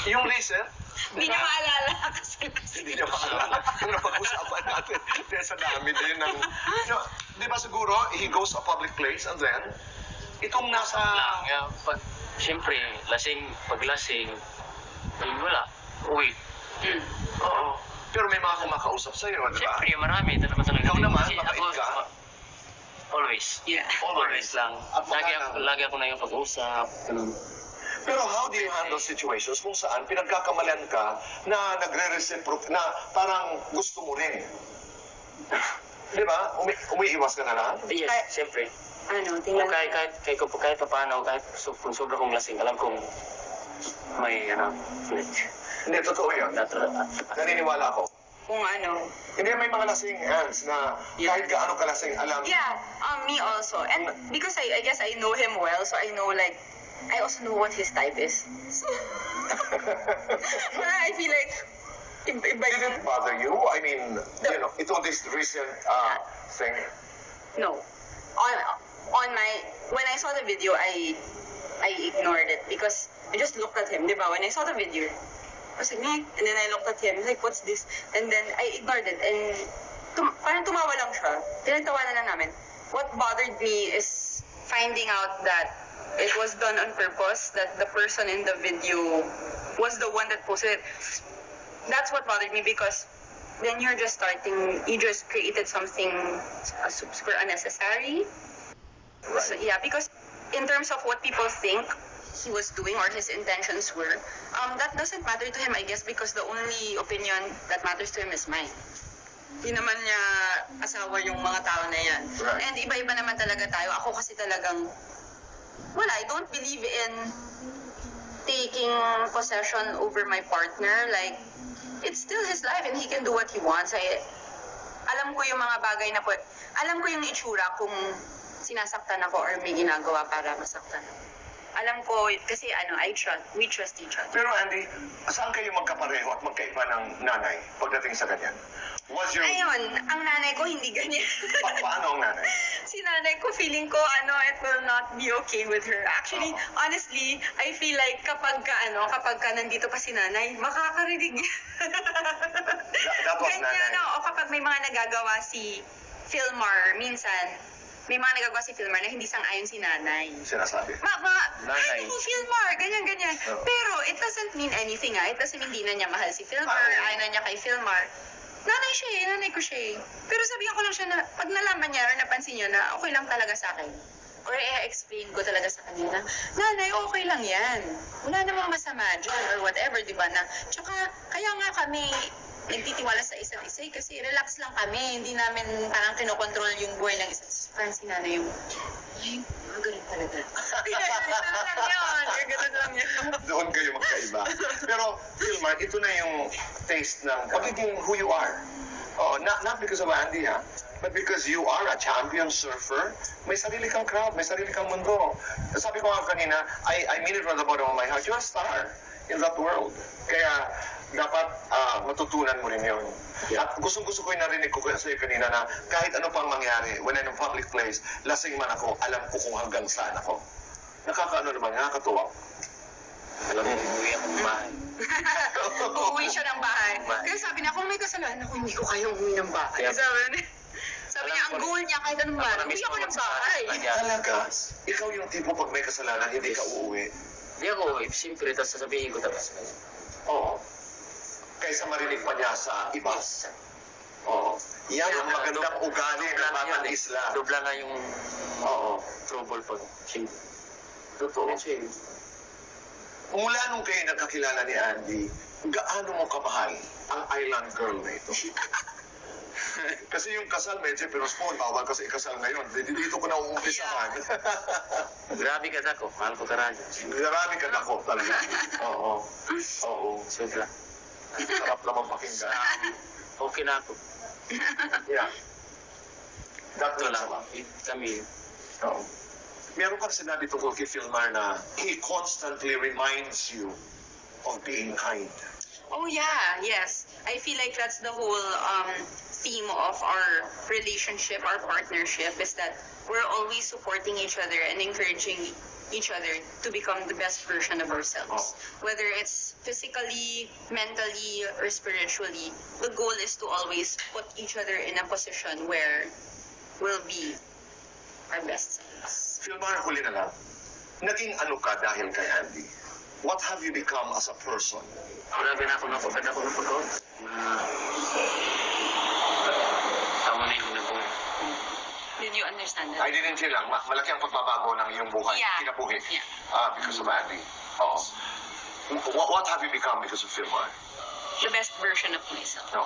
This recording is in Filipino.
Yung recent, Hindi niya maalala kasi hindi niya maalala. Yung napag-usapan natin, dahil sa dami din ng... Di ba siguro, he goes to a public place and then, itong nasa... Siyempre, paglasing, wala. Uwi. Oo. Pero may mga kumakausap sa'yo, di ba? Siyempre, marami. Ito naman talaga. Ikaw naman, Kasi mabait ka? Always. Yeah. Always lang. At Lagi ako na yung pag-usap. Pero how do you handle situations kung saan pinagkakamalan ka na nagre-reciprocate, na parang gusto mo rin? Di ba? Umiiwas ka na lang? Yes, siyempre. Tingnan Kahit pa paano, kung sobra kong lasing, alam kong may, Hindi, totoo yun. Naniniwala ako. kung ano. Hindi, may mga lasing hands na kahit gaano kalasing, alam. Yeah, me also. And because I guess I know him well, so I know like, I also know what his type is. So, I feel like, Did it bother you? I mean, you know, ito this recent thing. no. When I saw the video, I ignored it because I just looked at him, di ba? When I saw the video, I was like, and then I looked at him, like, what's this? And then I ignored it, and parang tumawa lang siya. Pinagtawanan lang namin. What bothered me is finding out that it was done on purpose, that the person in the video was the one that posted it. That's what bothered me because then you just created something super unnecessary. Right. So, yeah, because in terms of what people think he was doing or his intentions were, that doesn't matter to him, I guess, because the only opinion that matters to him is mine. Hindi naman niya asawa yung mga tao na yan. Right. And iba-iba naman talaga tayo. Ako kasi talagang, I don't believe in taking possession over my partner. Like, it's still his life and he can do what he wants. Alam ko yung mga bagay na alam ko yung itsura kung sinasaktan ako or may ginagawa para masaktan ako. Alam ko, kasi we trust each other. Pero Andy, saan kayo magkapareho at magkaiba ng nanay pagdating sa ganyan? Ayun, ang nanay ko hindi ganyan. Paano ang nanay? Si nanay ko, feeling ko, it will not be okay with her. Actually, honestly, I feel like kapag ka nandito pa si nanay, makakarinig. That was ganyan, nanay. o kapag may mga nagagawa si Philmar, minsan, may mga nagagawa si Philmar na hindi sang-ayon si nanay. Sinasabi. Nanay. Ay, Philmar, ganyan. Oh. Pero, it doesn't mean anything, It doesn't mean hindi na niya mahal si Philmar, ayaw na niya kay Philmar. Nanay ko siya eh. Pero sabihan ko lang siya na, pag nalaman niya or napansin niya na okay lang talaga sa akin, or i-explain ko talaga sa kanya na, nanay, okay lang yan. Wala namang masama dyan, or whatever, di ba na? Tsaka, kaya nga kami nagtitiwala sa isa't isa kasi relax lang kami. Hindi namin parang kinokontrol yung buhay ng isa't isa. Parang si nanay yung, ganun talaga. Ganun lang yun. Doon kayo magkaiba. Pero, Philmar, ito na yung taste ng pagiging who you are. Not because of Andy, but because you are a champion surfer, may sarili kang crowd, may sarili kang mundo. Sabi ko nga kanina, I mean it from the bottom of my heart, you're a star in that world. Kaya, dapat matutunan mo rin yun. Yeah. At gustong-gusto ko yung narinig ko sa iyo kanina na kahit ano pang mangyari, when I'm in a public place, lasing man ako, alam ko kung hanggang saan ako. Nakakatuwa. Alam mo, uuwi ako ng bahay. Uuwi siya ng bahay. Kaya sabi niya, kung may kasalanan ako, hindi ko kaya umuwi ng bahay. Yeah. Sabi niya, ang goal niya kahit anong bahay, uwi ako ng bahay. Talaga? Ikaw yung tipo pag may kasalanan, hindi ka uuwi. Hindi ako uuwi. Siyempre, tapos sasabihin ko tapos. Oo. Kaysa marinig pa niya sa iba. Oo. Yan ang magandang ugali ng batang isla. Dobla nga yung trouble pag Totoo. Mula nung kayo nagkakilala ni Andy, gaano mo kamahal ang island girl na ito? Kasi yung kasal medyo pinuspon, bawal kasi ikasal ngayon. Dito ko na uumpisahan. Grabe ka dako, mahal ko karanya. Grabe ka dako talaga. Oo. Sobra. Sarap naman pakinggan. Okay na ako. Yeah. That Ito means lang. a lot. Kami. Oo. Meron kang sinabi tungkol kay Philmar na he constantly reminds you of being kind. Oh yeah, yes. I feel like that's the whole theme of our relationship, our partnership, is that we're always supporting each other and encouraging each other to become the best version of ourselves. Whether it's physically, mentally, or spiritually, the goal is to always put each other in a position where we'll be our best selves. Filmar, huli na lang. Naging ano ka dahil kay Andy? What have you become as a person? Grabe na ako napagod na tama na yung nagong. Did you understand that? I didn't feel lang, malaki ang pagbabago ng iyong buhay, Yeah. kinabuhi. Yeah. Because of Andy. Oo. What have you become because of Filmar? The best version of myself.